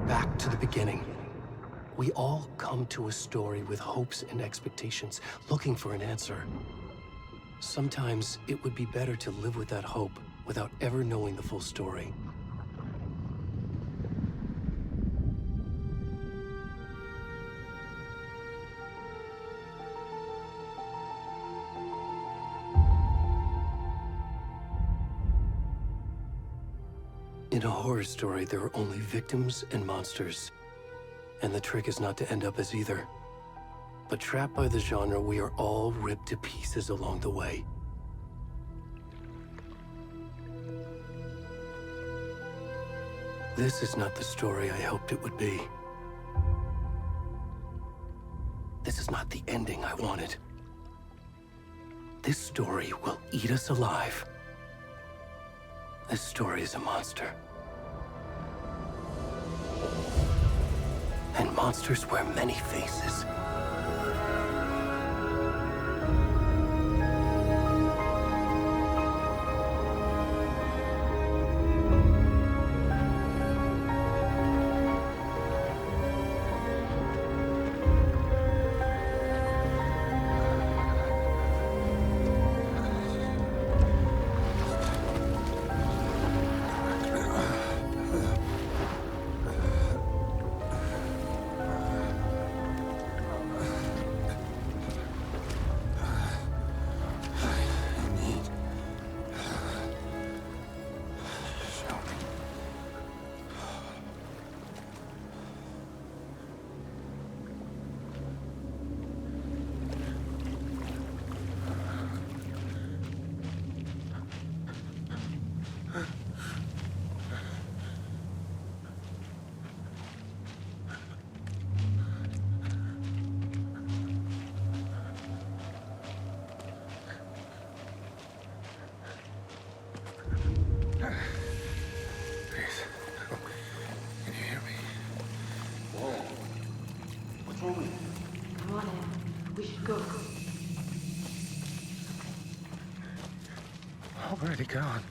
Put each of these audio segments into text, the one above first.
Back to the beginning. We all come to a story with hopes and expectations, looking for an answer. Sometimes it would be better to live with that hope without ever knowing the full story. In a horror story, there are only victims and monsters. And the trick is not to end up as either. But trapped by the genre, we are all ripped to pieces along the way. This is not the story I hoped it would be. This is not the ending I wanted. This story will eat us alive. This story is a monster. And monsters wear many faces. Already gone.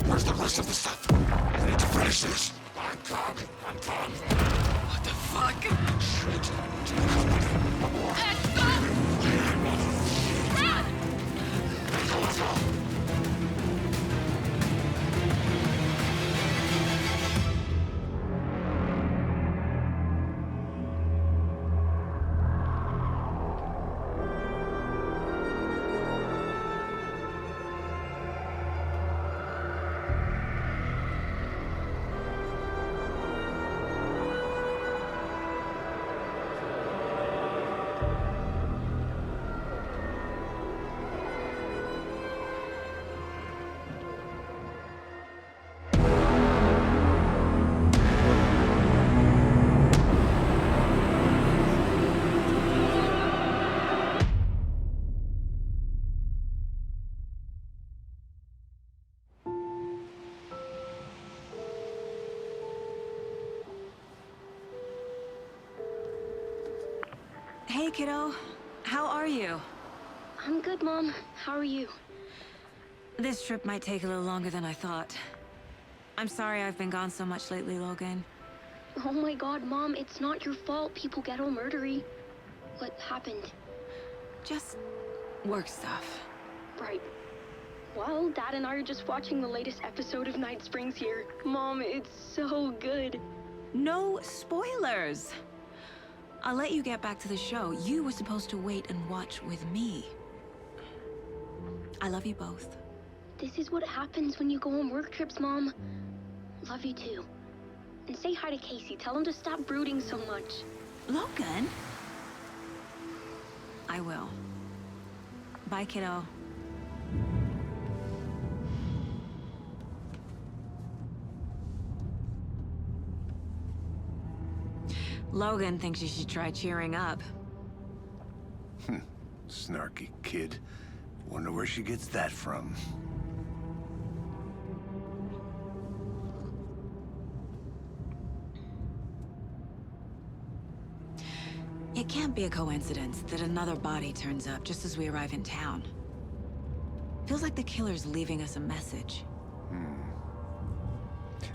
Where's the rest of the stuff? I need to finish this. I'm coming. What the fuck? Shit. Let's go! Run! Hey, kiddo. How are you? I'm good, Mom. How are you? This trip might take a little longer than I thought. I'm sorry I've been gone so much lately, Logan. Oh my god, Mom, it's not your fault people get all murdery. What happened? Just work stuff. Right. Well, Dad and I are just watching the latest episode of Night Springs here. Mom, it's so good. No spoilers! I'll let you get back to the show. You were supposed to wait and watch with me. I love you both. This is what happens when you go on work trips, Mom. Love you too. And say hi to Casey. Tell him to stop brooding so much. Logan? I will. Bye, kiddo. Logan thinks you should try cheering up. Snarky kid. Wonder where she gets that from. It can't be a coincidence that another body turns up just as we arrive in town. Feels like the killer's leaving us a message.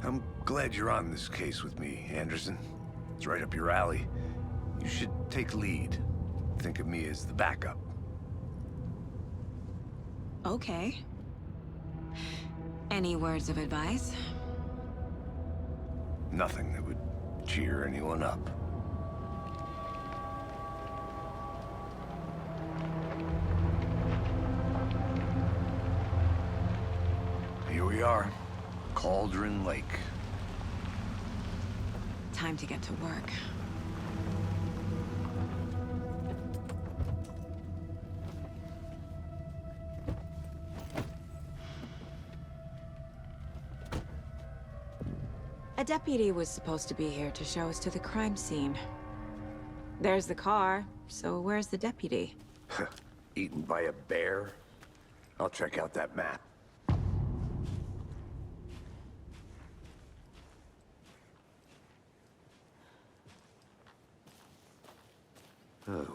I'm glad you're on this case with me, Anderson. It's right up your alley. You should take lead. Think of me as the backup. Okay. Any words of advice? Nothing that would cheer anyone up. Here we are. Cauldron Lake. Time to get to work. A deputy was supposed to be here to show us to the crime scene. There's the car, so where's the deputy? Eaten by a bear? I'll check out that map.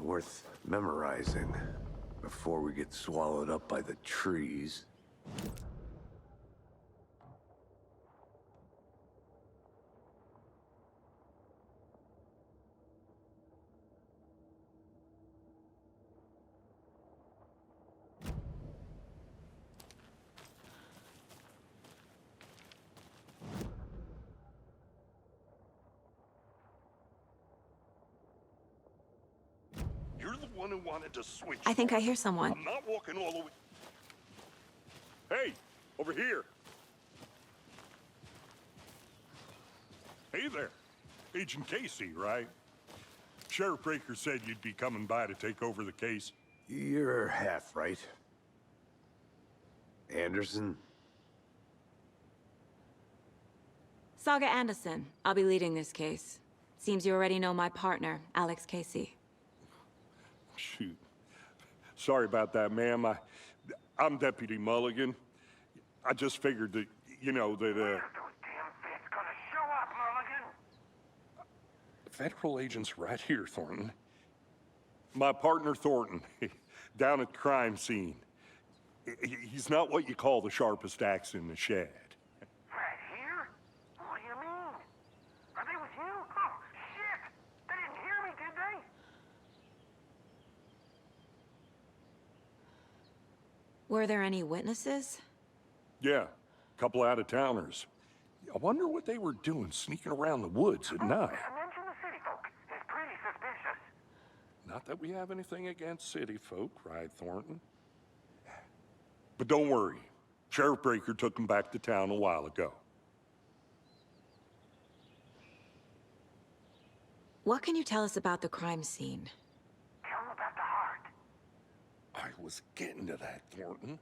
Worth memorizing before we get swallowed up by the trees. You're the one who wanted to switch. I think I hear someone. I'm not walking all the way. Hey, over here. Hey there. Agent Casey, right? Sheriff Breaker said you'd be coming by to take over the case. You're half right. Anderson? Saga Anderson. I'll be leading this case. Seems you already know my partner, Alex Casey. shoot. Sorry about that, ma'am. I'm Deputy Mulligan. I just figured that, you know, that, Those damn feds gonna show up, Mulligan? federal agent's right here, Thornton. My partner, Thornton, down at the crime scene. He's not what you call the sharpest axe in the shed. Right here? What do you mean? Are they with you? Oh, shit! They didn't hear me, did they? Were there any witnesses? Yeah, a couple out-of-towners. I wonder what they were doing sneaking around the woods at night. Mention the city folk. It's pretty suspicious. Not that we have anything against city folk, right, Thornton? But don't worry. Sheriff Breaker took them back to town a while ago. What can you tell us about the crime scene? Tell them about the heart. I was getting to that, Thornton.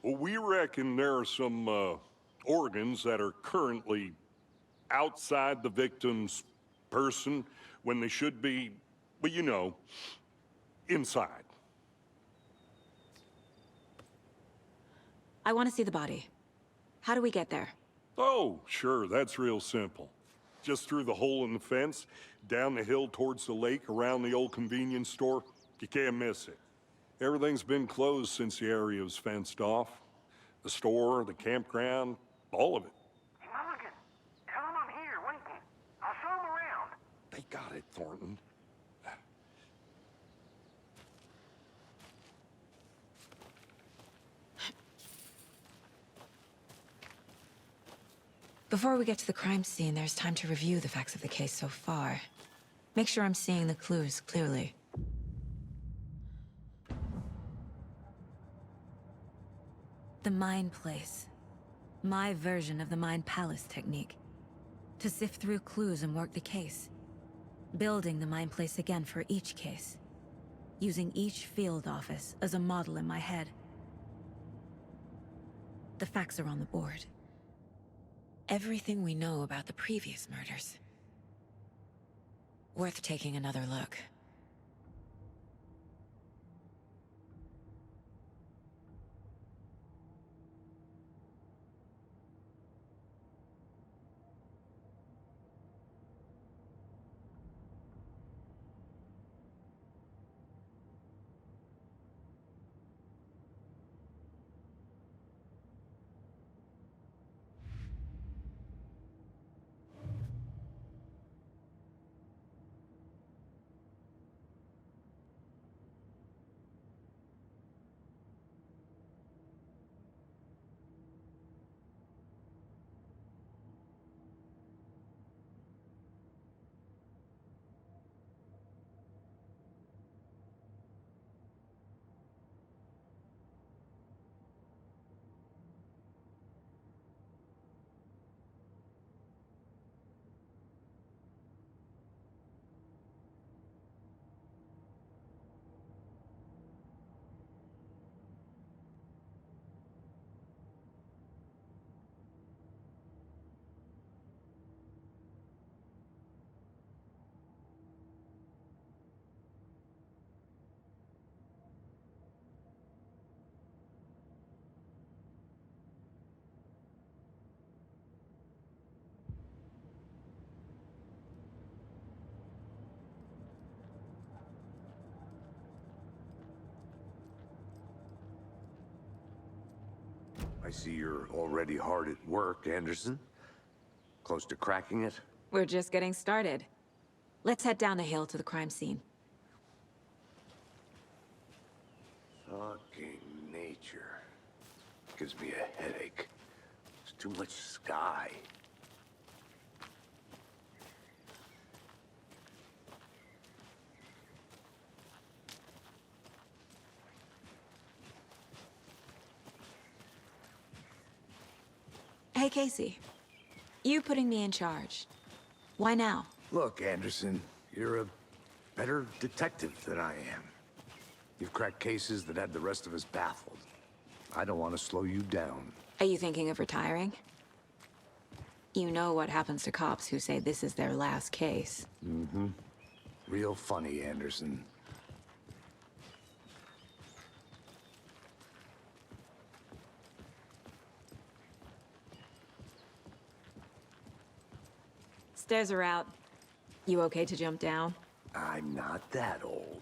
Well, we reckon there are some organs that are currently outside the victim's person when they should be, well, you know, inside. I want to see the body. How do we get there? Oh, sure, that's real simple. Just through the hole in the fence, down the hill towards the lake, around the old convenience store. You can't miss it. Everything's been closed since the area was fenced off. The store, the campground, all of it. Hey, Mulligan, tell them I'm here waiting. I'll show them around. They got it, Thornton. Before we get to the crime scene, there's time to review the facts of the case so far. Make sure I'm seeing the clues clearly. The Mind Place. My version of the Mind Palace technique. To sift through clues and work the case. Building the Mind Place again for each case. Using each field office as a model in my head. The facts are on the board. Everything we know about the previous murders. Worth taking another look. I see you're already hard at work, Anderson. Close to cracking it? We're just getting started. Let's head down the hill to the crime scene. Fucking nature. Gives me a headache. There's too much sky. Hey, Casey. You putting me in charge. Why now? Look, Anderson, you're a better detective than I am. You've cracked cases that had the rest of us baffled. I don't want to slow you down. Are you thinking of retiring? You know what happens to cops who say this is their last case. Mm-hmm. Real funny, Anderson. Stairs are out. You okay to jump down? I'm not that old.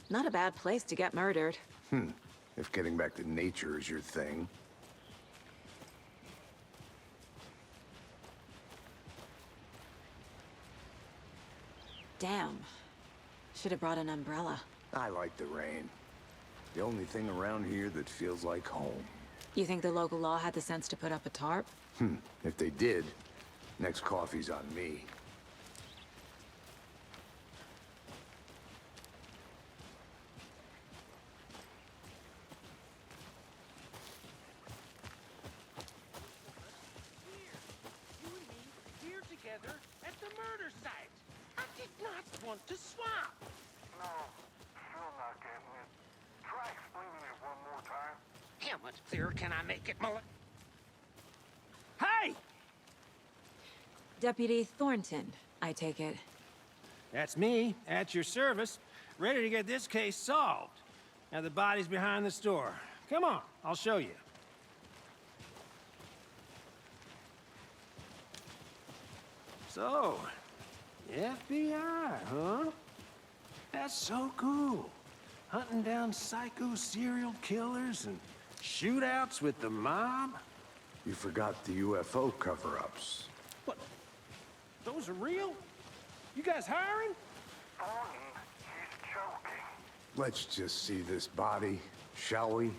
Not a bad place to get murdered. If getting back to nature is your thing. Damn. Should have brought an umbrella. I like the rain. The only thing around here that feels like home. You think the local law had the sense to put up a tarp? If they did, next coffee's on me. You and me here together at the murder site. I did not want to swap. No, still not getting it. Try explaining it one more time. How much clearer can I make it, Mullet? Hey! Deputy Thornton, I take it. That's me, at your service, ready to get this case solved. Now the body's behind the store. Come on, I'll show you. So, FBI, huh? That's so cool. Hunting down psycho serial killers and shootouts with the mob. You forgot the UFO cover-ups. What? Those are real? You guys hiring? Thornton, he's choking. Let's just see this body, shall we?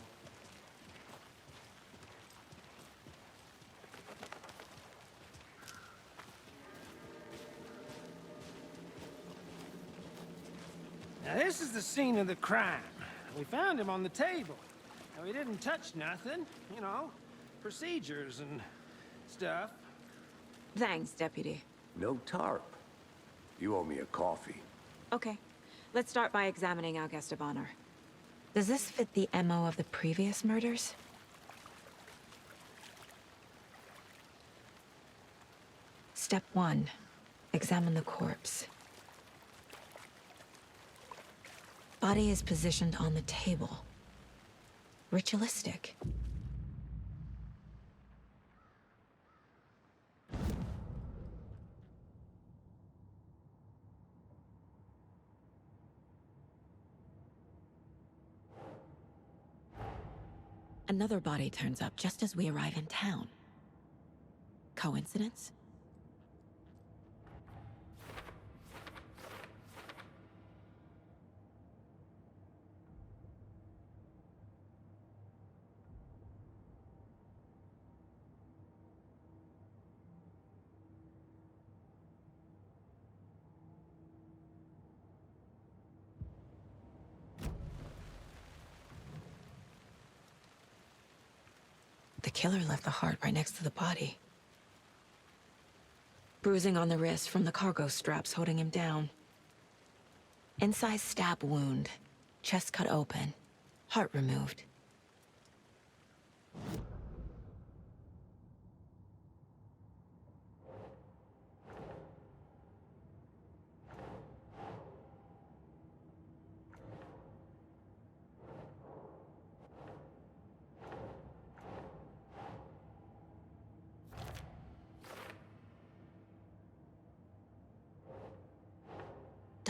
Now this is the scene of the crime. We found him on the table. Now he didn't touch nothing, you know, procedures and stuff. Thanks, Deputy. No tarp. You owe me a coffee. Okay. Let's start by examining our guest of honor. Does this fit the MO of the previous murders? Step 1. Examine the corpse. Body is positioned on the table. Ritualistic. Another body turns up just as we arrive in town. Coincidence? The killer left the heart right next to the body. Bruising on the wrist from the cargo straps holding him down. Incised stab wound. Chest cut open. Heart removed.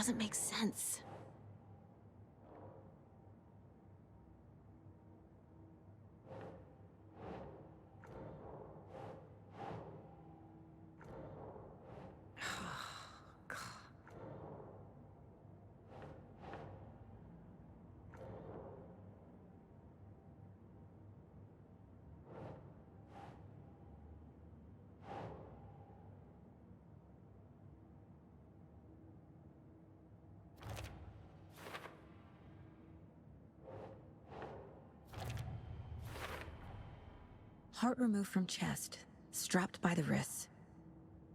doesn't make sense. Heart removed from chest, strapped by the wrists.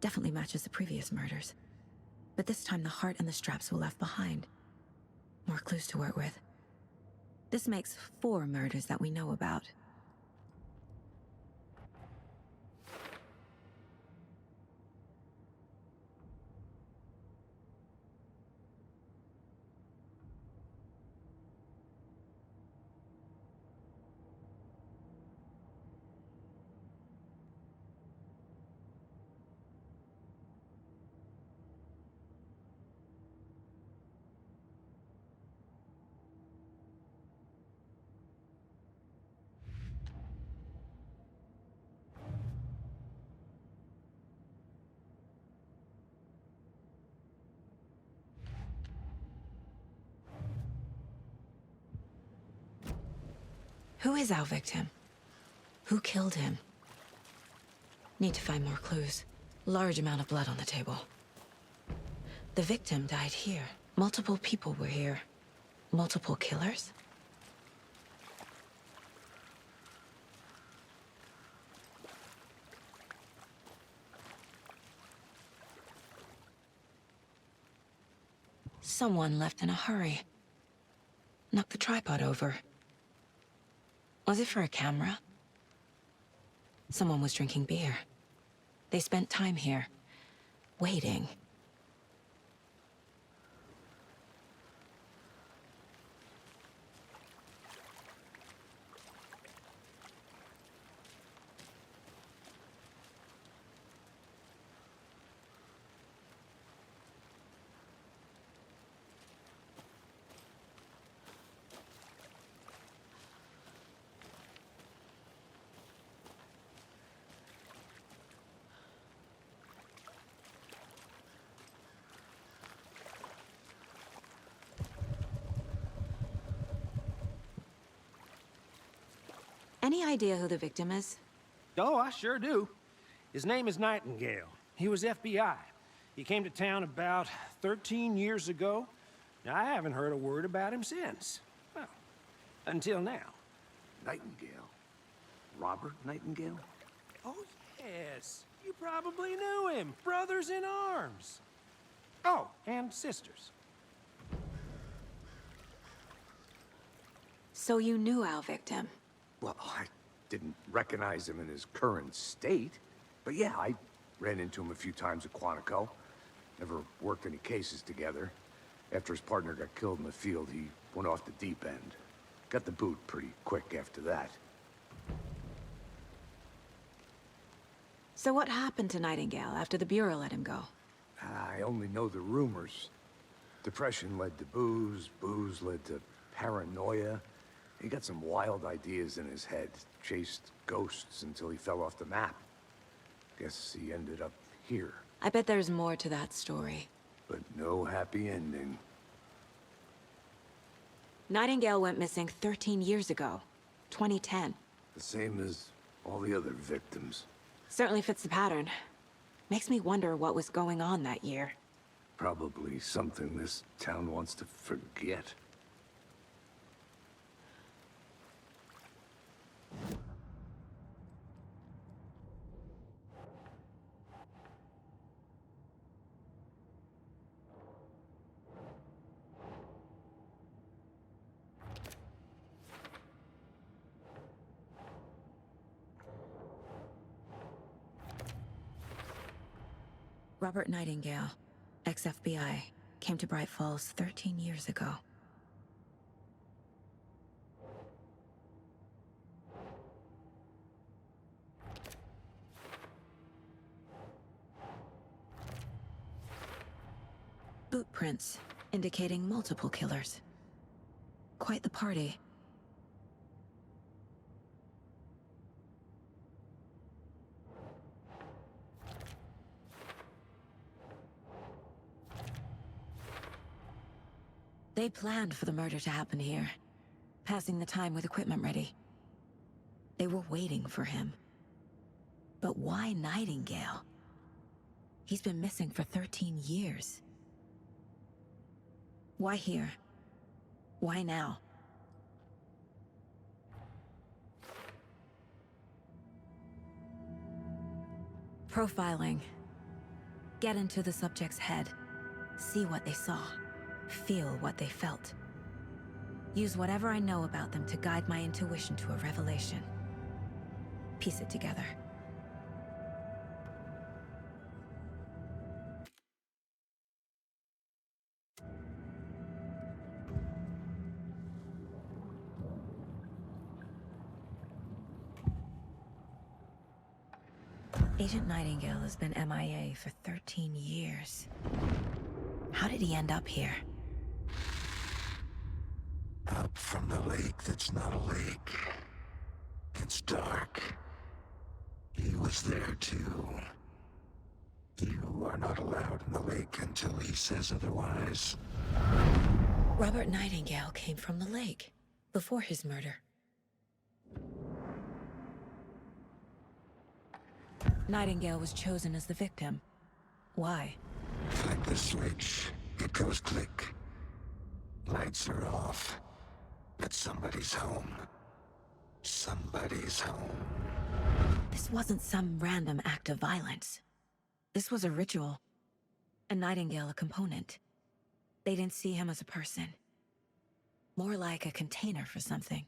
Definitely matches the previous murders. But this time the heart and the straps were left behind. More clues to work with. This makes 4 murders that we know about. Who is our victim? Who killed him? Need to find more clues. Large amount of blood on the table. The victim died here. Multiple people were here. Multiple killers? Someone left in a hurry. Knocked the tripod over. Was it for a camera? Someone was drinking beer. They spent time here, waiting. Any idea who the victim is? Oh, I sure do. His name is Nightingale. He was FBI. He came to town about 13 years ago. Now, I haven't heard a word about him since. Well, until now. Nightingale? Robert Nightingale? Oh, yes. You probably knew him. Brothers in arms. Oh, and sisters. So you knew our victim? Well, I didn't recognize him in his current state. But yeah, I ran into him a few times at Quantico. Never worked any cases together. After his partner got killed in the field, he went off the deep end. Got the boot pretty quick after that. So what happened to Nightingale after the Bureau let him go? I only know the rumors. Depression led to booze, booze led to paranoia. He got some wild ideas in his head, chased ghosts until he fell off the map. Guess he ended up here, I bet there's more to that story. but no happy ending. Nightingale went missing 13 years ago, 2010. The same as all the other victims. Certainly fits the pattern. Makes me wonder what was going on that year. Probably something this town wants to forget. Robert Nightingale, ex-FBI, came to Bright Falls 13 years ago. Boot prints. indicating multiple killers. Quite the party. They planned for the murder to happen here, passing the time with equipment ready. They were waiting for him. But why Nightingale? He's been missing for 13 years. Why here? Why now? Profiling. Get into the subject's head. See what they saw. Feel what they felt. Use whatever I know about them to guide my intuition to a revelation. Piece it together. Agent Nightingale has been MIA for 13 years. How did he end up here? Up from the lake that's not a lake. It's dark. He was there too. You are not allowed in the lake until he says otherwise. Robert Nightingale came from the lake, before his murder. Nightingale was chosen as the victim. Why? Flick the switch. It goes click. Lights are off. But somebody's home. Somebody's home. This wasn't some random act of violence. This was a ritual. And Nightingale a component. They didn't see him as a person. More like a container for something.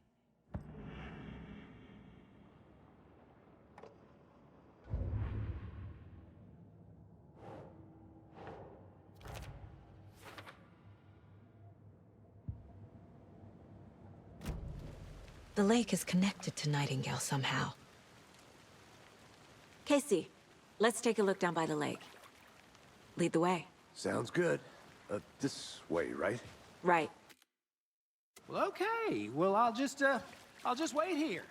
The lake is connected to Nightingale somehow. Casey, let's take a look down by the lake. Lead the way. Sounds good. This way, right? Right. Well, okay. Well, I'll just wait here.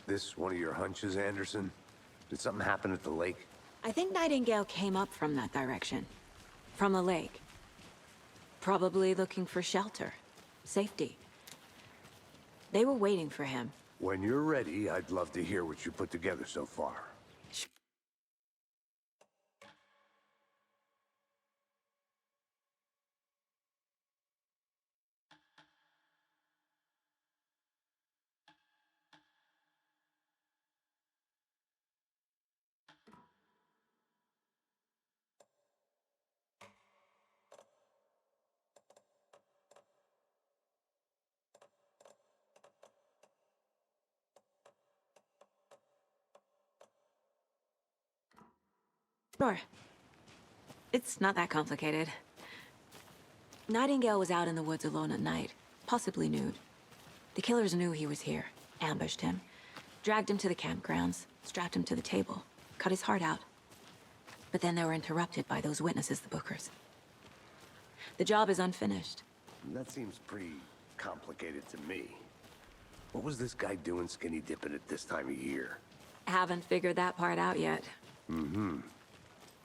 This one of your hunches, Anderson? Did something happen at the lake? I think Nightingale came up from that direction. From the lake. Probably looking for shelter. Safety. They were waiting for him. When you're ready, I'd love to hear what you put together so far. Sure. It's not that complicated. Nightingale was out in the woods alone at night, possibly nude. The killers knew he was here, ambushed him, dragged him to the campgrounds, strapped him to the table, cut his heart out. But then they were interrupted by those witnesses, the Bookers. The job is unfinished. That seems pretty complicated to me. What was this guy doing skinny dipping at this time of year? Haven't figured that part out yet. Mm-hmm.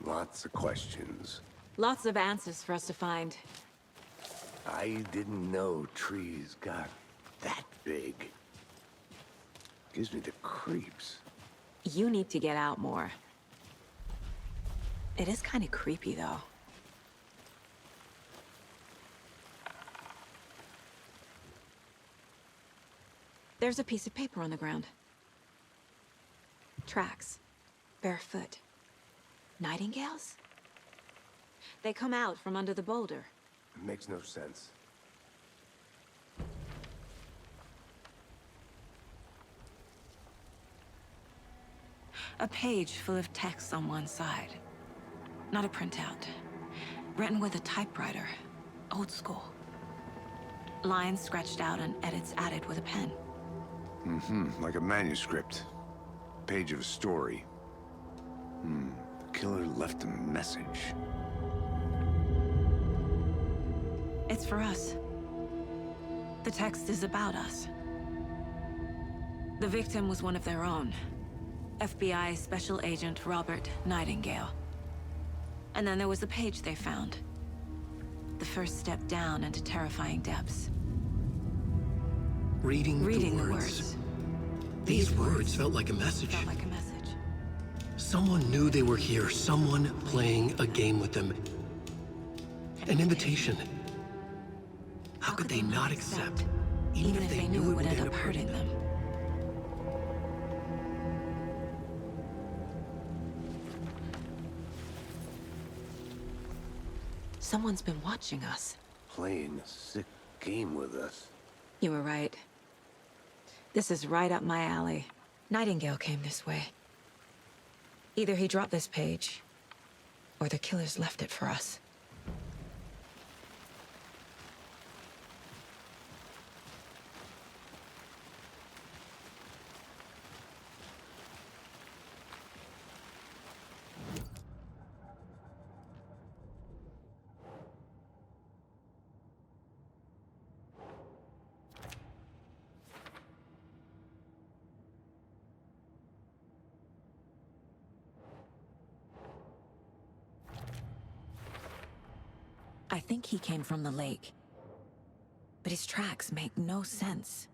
Lots of questions. Lots of answers for us to find. I didn't know trees got that big. Gives me the creeps. You need to get out more. It is kind of creepy, though. There's a piece of paper on the ground. Tracks. Barefoot. Nightingales? They come out from under the boulder. It makes no sense. A page full of text on one side. Not a printout. Written with a typewriter. Old school. Lines scratched out and edits added with a pen. Like a manuscript. Page of a story. The killer left a message. It's for us. The text is about us. The victim was one of their own. FBI Special Agent Robert Nightingale. And then there was the page they found. The first step down into terrifying depths. Reading the words. These words felt like a message. Felt like a message. Someone knew they were here. Someone playing a game with them. An invitation. How could they not accept? Even if they knew it would end up hurting them. Someone's been watching us. Playing a sick game with us. You were right. This is right up my alley. Nightingale came this way. Either he dropped this page, or the killers left it for us. I think he came from the lake. But his tracks make no sense.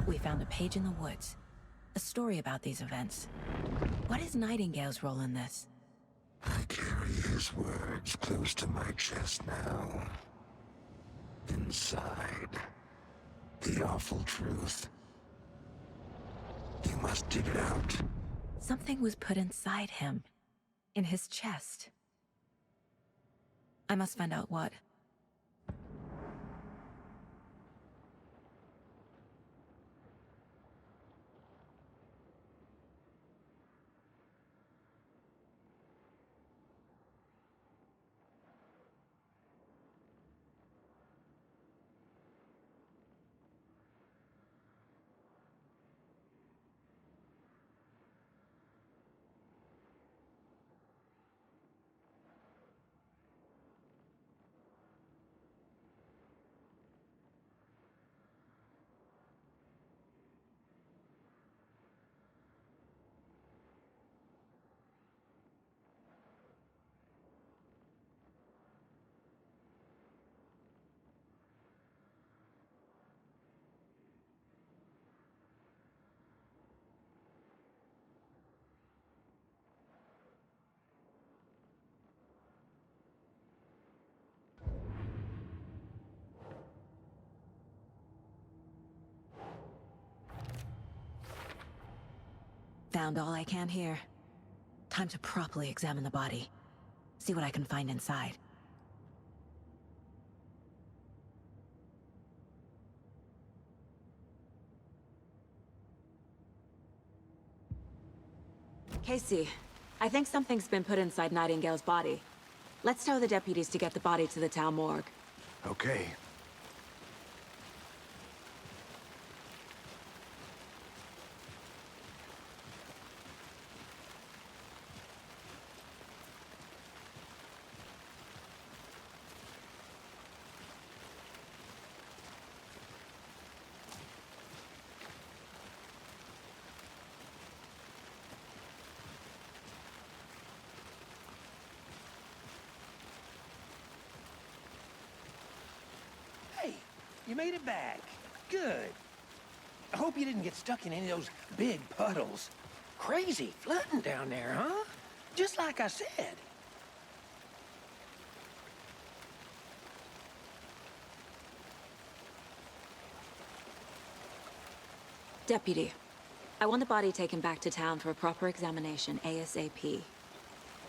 We found a page in the woods. A story about these events. What is Nightingale's role in this? I carry his words close to my chest now. Inside, the awful truth. You must dig it out. Something was put inside him. In his chest. I must find out what. Found all I can here. Time to properly examine the body. See what I can find inside. Casey, I think something's been put inside Nightingale's body. Let's tell the deputies to get the body to the town morgue. Okay. Hey, you made it back. Good. I hope you didn't get stuck in any of those big puddles. Crazy flooding down there, huh? Just like I said. Deputy, I want the body taken back to town for a proper examination ASAP.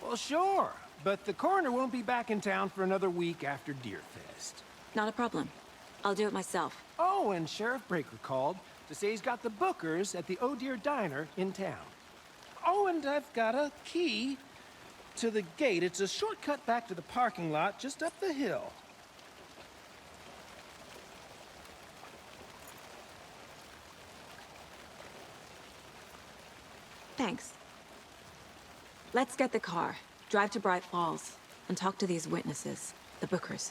Well, sure. But the coroner won't be back in town for another week after Deerfest. Not a problem. I'll do it myself. Oh, and Sheriff Breaker called to say he's got the Bookers at the Oh Dear Diner in town. Oh, and I've got a key to the gate. It's a shortcut back to the parking lot just up the hill. Thanks. Let's get the car, drive to Bright Falls, and talk to these witnesses, the Bookers.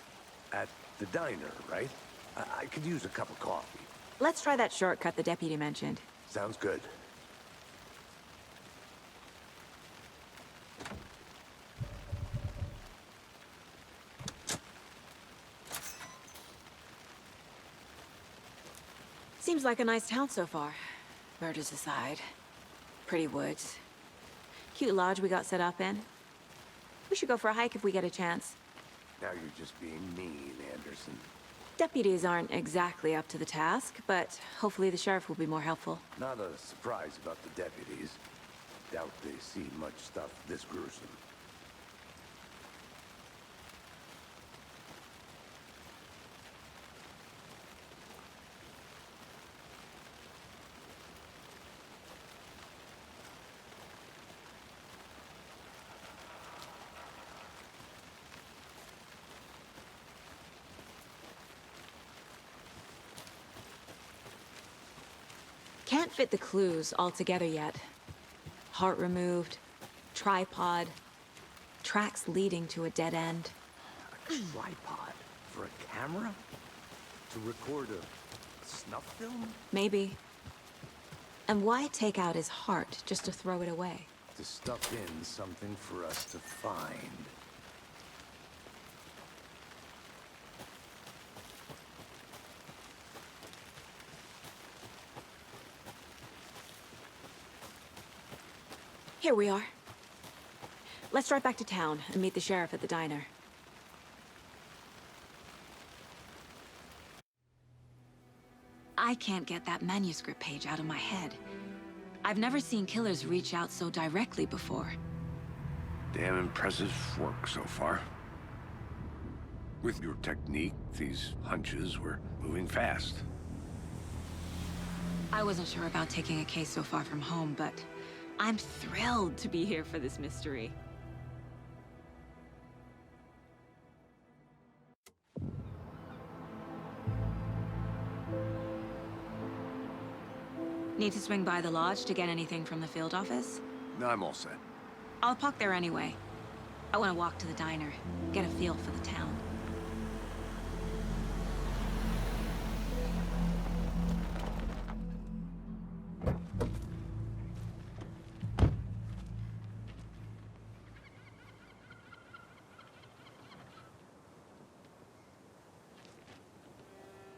At the diner, right? I could use a cup of coffee. Let's try that shortcut the deputy mentioned. Sounds good. Seems like a nice town so far. Murders aside. Pretty woods. Cute lodge we got set up in. We should go for a hike if we get a chance. Now you're just being mean, Anderson. Deputies aren't exactly up to the task, but hopefully the sheriff will be more helpful. Not a surprise about the deputies. Doubt they see much stuff this gruesome. Can't fit the clues all together yet. Heart removed, tripod, tracks leading to a dead end. A tripod? For a camera? To record a snuff film? Maybe. And why take out his heart just to throw it away? To stuff in something for us to find. Here we are. Let's drive back to town and meet the sheriff at the diner. I can't get that manuscript page out of my head. I've never seen killers reach out so directly before. Damn impressive work so far. With your technique, these hunches were moving fast. I wasn't sure about taking a case so far from home, but I'm thrilled to be here for this mystery. Need to swing by the lodge to get anything from the field office? No, I'm all set. I'll park there anyway. I want to walk to the diner, get a feel for the town.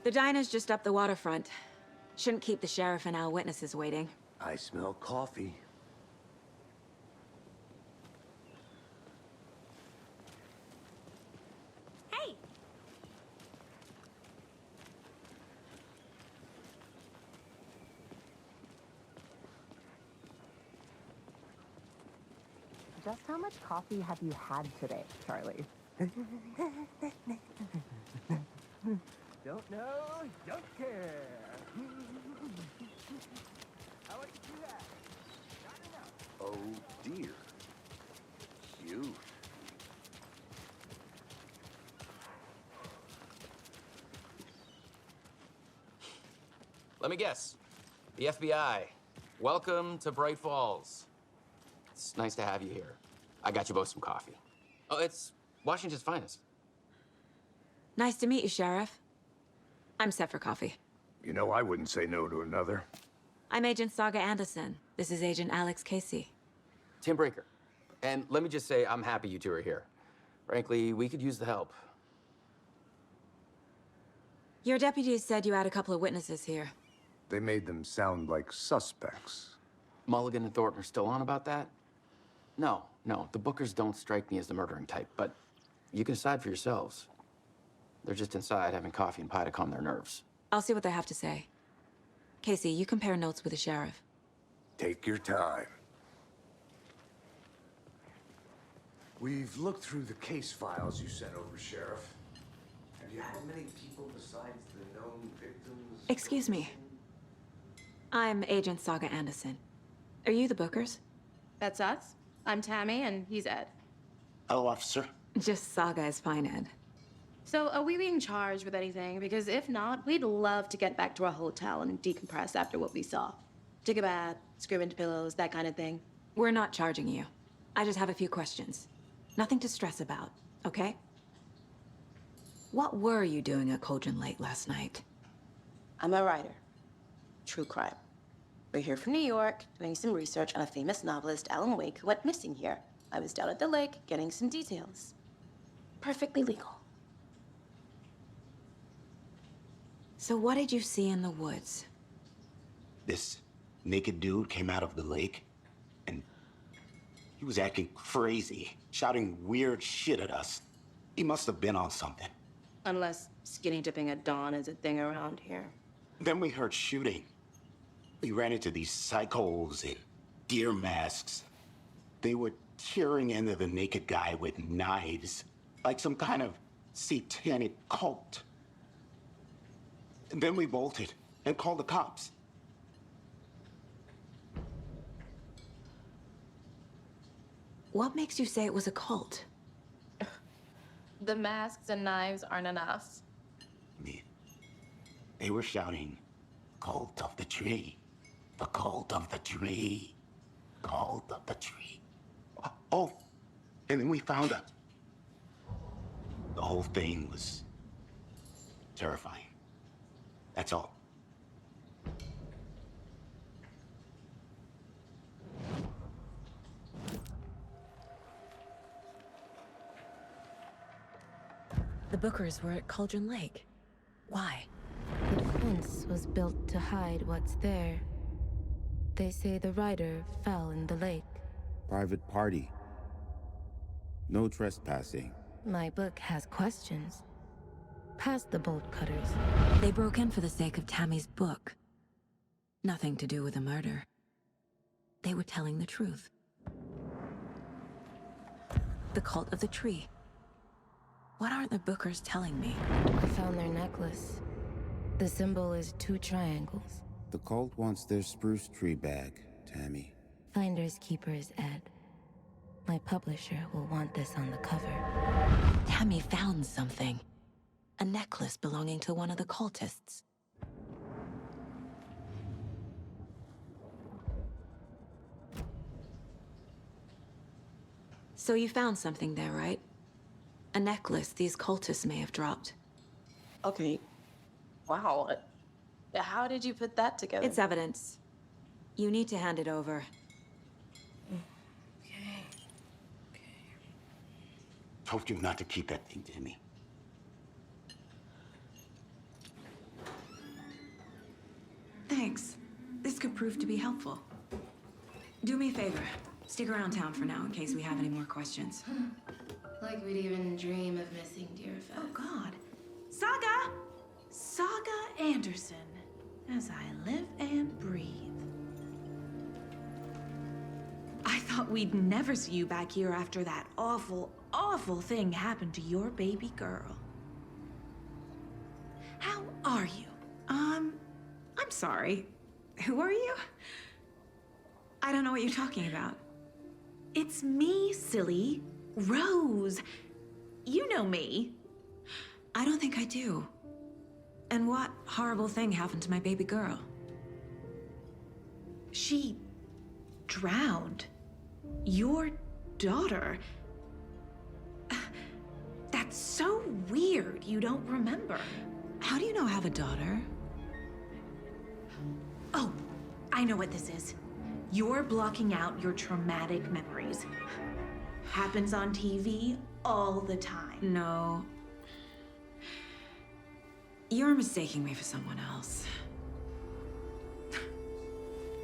The diner's just up the waterfront. Shouldn't keep the sheriff and our witnesses waiting. I smell coffee. Hey! Just how much coffee have you had today, Charlie? Don't know, don't care. How would you do that? Not enough. Oh dear. Cute. Let me guess. The FBI. Welcome to Bright Falls. It's nice to have you here. I got you both some coffee. Oh, it's Washington's finest. Nice to meet you, Sheriff. I'm set for coffee. You know, I wouldn't say no to another. I'm Agent Saga Anderson. This is Agent Alex Casey. Tim Breaker. And let me just say, I'm happy you two are here. Frankly, we could use the help. Your deputies said you had a couple of witnesses here. They made them sound like suspects. Mulligan and Thornton are still on about that? No, the Bookers don't strike me as the murdering type, but you can decide for yourselves. They're just inside having coffee and pie to calm their nerves. I'll see what they have to say. Casey, you compare notes with the sheriff. Take your time. We've looked through the case files you sent over, Sheriff. Have you had many people besides the known victims? Excuse me. I'm Agent Saga Anderson. Are you the Bookers? That's us. I'm Tammy, and he's Ed. Hello, officer. Just Saga is fine, Ed. So, are we being charged with anything? Because if not, we'd love to get back to our hotel and decompress after what we saw. Take a bath, scream into pillows, that kind of thing. We're not charging you. I just have a few questions. Nothing to stress about, okay? What were you doing at Cauldron Lake last night? I'm a writer. True crime. We're here from New York, doing some research on a famous novelist, Alan Wake, who went missing here. I was down at the lake, getting some details. Perfectly legal. So what did you see in the woods? This naked dude came out of the lake, and he was acting crazy, shouting weird shit at us. He must have been on something. Unless skinny dipping at dawn is a thing around here. Then we heard shooting. We ran into these psychos in deer masks. They were tearing into the naked guy with knives, like some kind of satanic cult. And then we bolted and called the cops. What makes you say it was a cult? The masks and knives aren't enough. I mean, they were shouting, "Cult of the tree, the cult of the tree, cult of the tree." Oh, and then we found out. The whole thing was terrifying. That's all. The Bookers were at Cauldron Lake. Why? The fence was built to hide what's there. They say the rider fell in the lake. Private party. No trespassing. My book has questions. Past the bolt cutters. They broke in for the sake of Tammy's book. Nothing to do with a murder. They were telling the truth. The cult of the tree. What aren't the Bookers telling me? I found their necklace. The symbol is 2 triangles. The cult wants their spruce tree back, Tammy. Finders keepers, Ed. My publisher will want this on the cover. Tammy found something. A necklace belonging to one of the cultists. So you found something there, right? A necklace these cultists may have dropped. Okay. Wow. How did you put that together? It's evidence. You need to hand it over. Okay. Told you not to keep that thing to me. Thanks. This could prove to be helpful. Do me a favor. Stick around town for now in case we have any more questions. Like we'd even dream of missing dear Fez. Oh, God. Saga! Saga Anderson. As I live and breathe. I thought we'd never see you back here after that awful, awful thing happened to your baby girl. How are you? I'm sorry. Who are you? I don't know what you're talking about. It's me, silly. Rose. You know me. I don't think I do. And what horrible thing happened to my baby girl? She drowned. Your daughter. That's so weird you don't remember. How do you know I have a daughter? Oh, I know what this is. You're blocking out your traumatic memories. Happens on TV all the time. No. You're mistaking me for someone else.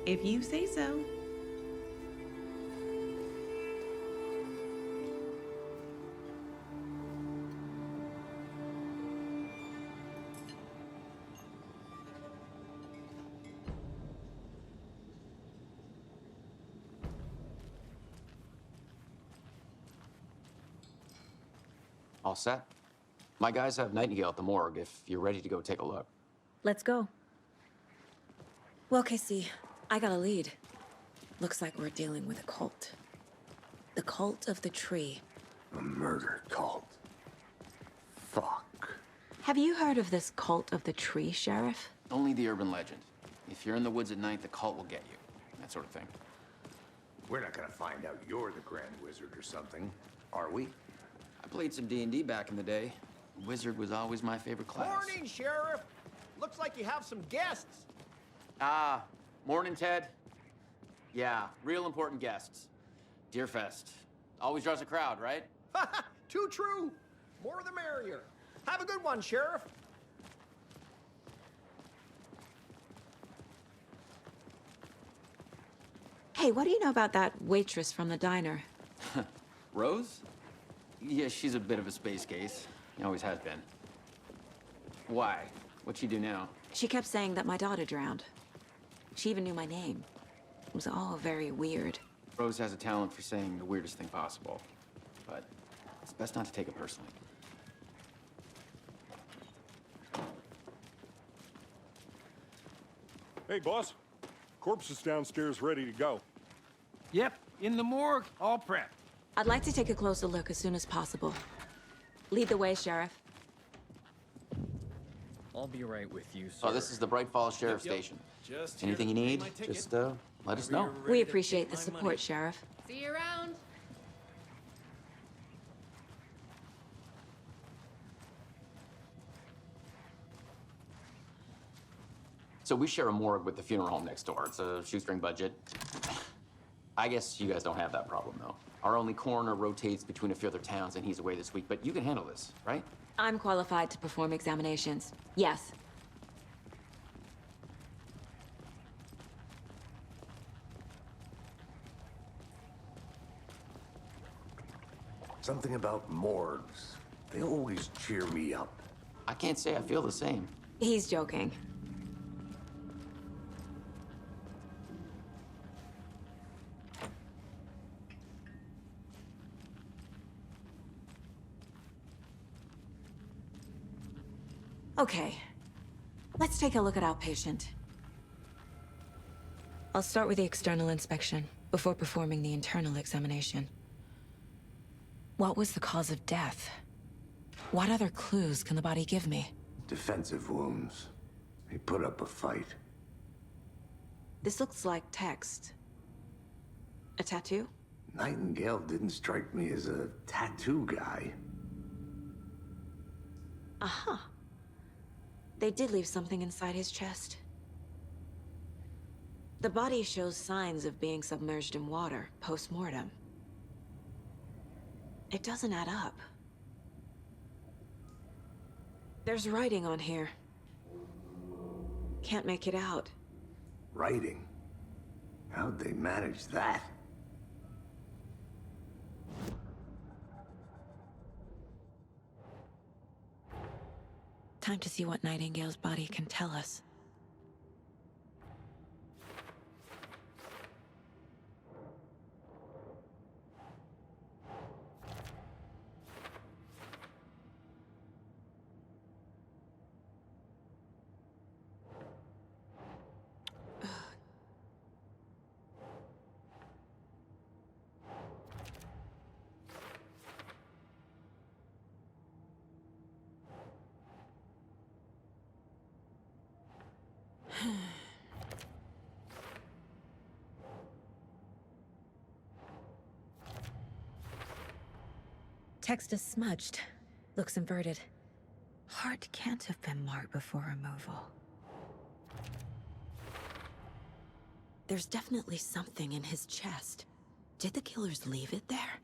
If you say so. All set? My guys have Nightingale at the morgue if you're ready to go take a look. Let's go. Well, Casey, I got a lead. Looks like we're dealing with a cult. The cult of the tree. A murder cult. Fuck. Have you heard of this cult of the tree, Sheriff? Only the urban legend. If you're in the woods at night, the cult will get you. That sort of thing. We're not gonna find out you're the Grand Wizard or something, are we? I played some D&D back in the day. Wizard was always my favorite class. Morning, Sheriff. Looks like you have some guests. Ah, morning, Ted. Yeah, real important guests. Deerfest. Always draws a crowd, right? Too true. More the merrier. Have a good one, Sheriff. Hey, what do you know about that waitress from the diner? Rose? Yeah, she's a bit of a space case. Always has been. Why? What'd she do now? She kept saying that my daughter drowned. She even knew my name. It was all very weird. Rose has a talent for saying the weirdest thing possible. But it's best not to take it personally. Hey, boss. Corpse is downstairs ready to go. Yep, in the morgue, all prepped. I'd like to take a closer look as soon as possible. Lead the way, Sheriff. I'll be right with you, sir. Oh, this is the Bright Falls Sheriff Station. Just anything you need, just let us know. We appreciate the support, Sheriff. See you around. So we share a morgue with the funeral home next door. It's a shoestring budget. I guess you guys don't have that problem, though. Our only coroner rotates between a few other towns, and he's away this week, but you can handle this, right? I'm qualified to perform examinations. Yes. Something about morgues. They always cheer me up. I can't say I feel the same. He's joking. Okay, let's take a look at our patient. I'll start with the external inspection before performing the internal examination. What was the cause of death? What other clues can the body give me? Defensive wounds. He put up a fight. This looks like text. A tattoo? Nightingale didn't strike me as a tattoo guy. Uh-huh. They did leave something inside his chest. The body shows signs of being submerged in water post-mortem. It doesn't add up. There's writing on here. Can't make it out. Writing? How'd they manage that? Time to see what Nightingale's body can tell us. Text is smudged. Looks inverted. Heart can't have been marked before removal. There's definitely something in his chest. Did the killers leave it there?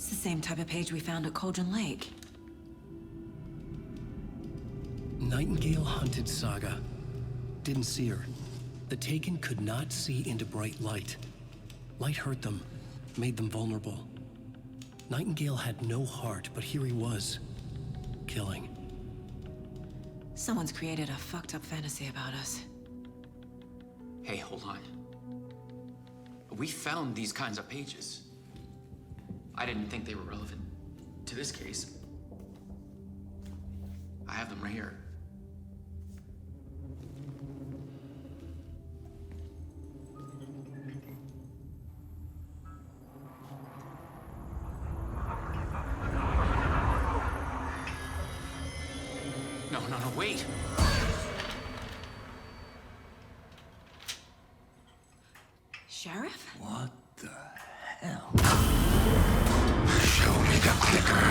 It's the same type of page we found at Cauldron Lake. Nightingale hunted Saga. Didn't see her. The Taken could not see into bright light. Light hurt them, made them vulnerable. Nightingale had no heart, but here he was, killing. Someone's created a fucked up fantasy about us. Hey, hold on. We found these kinds of pages. I didn't think they were relevant to this case. I have them right here. No, wait! Sheriff? What the hell? Show me the clicker.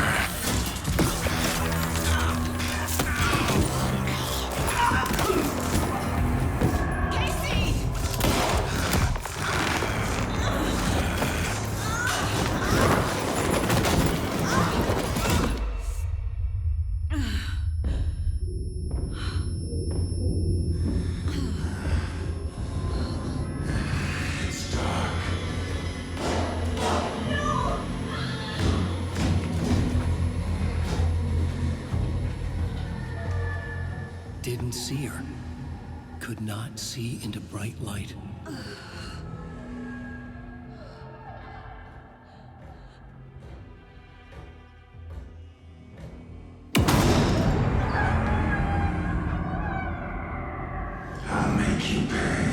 Didn't see her. Could not see into bright light. I'll make you pay.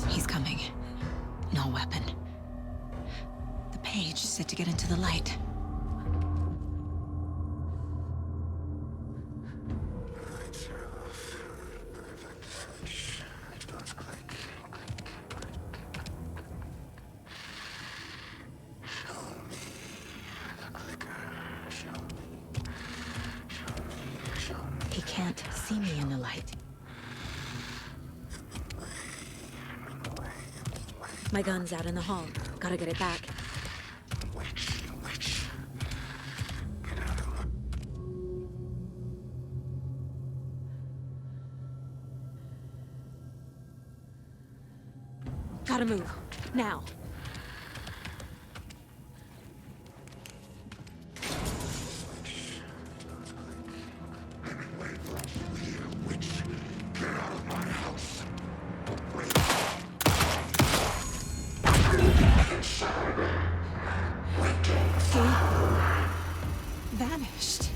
He's coming. No weapon. The page said to get into the light. Lights are off. Perfect switch. Don't click. Show me the clicker. Show me. Show me. Show me. He can't see me in the light. My gun's out in the hall. Gotta get it back. Witch. Get out of my... Gotta move. Now. Vanished.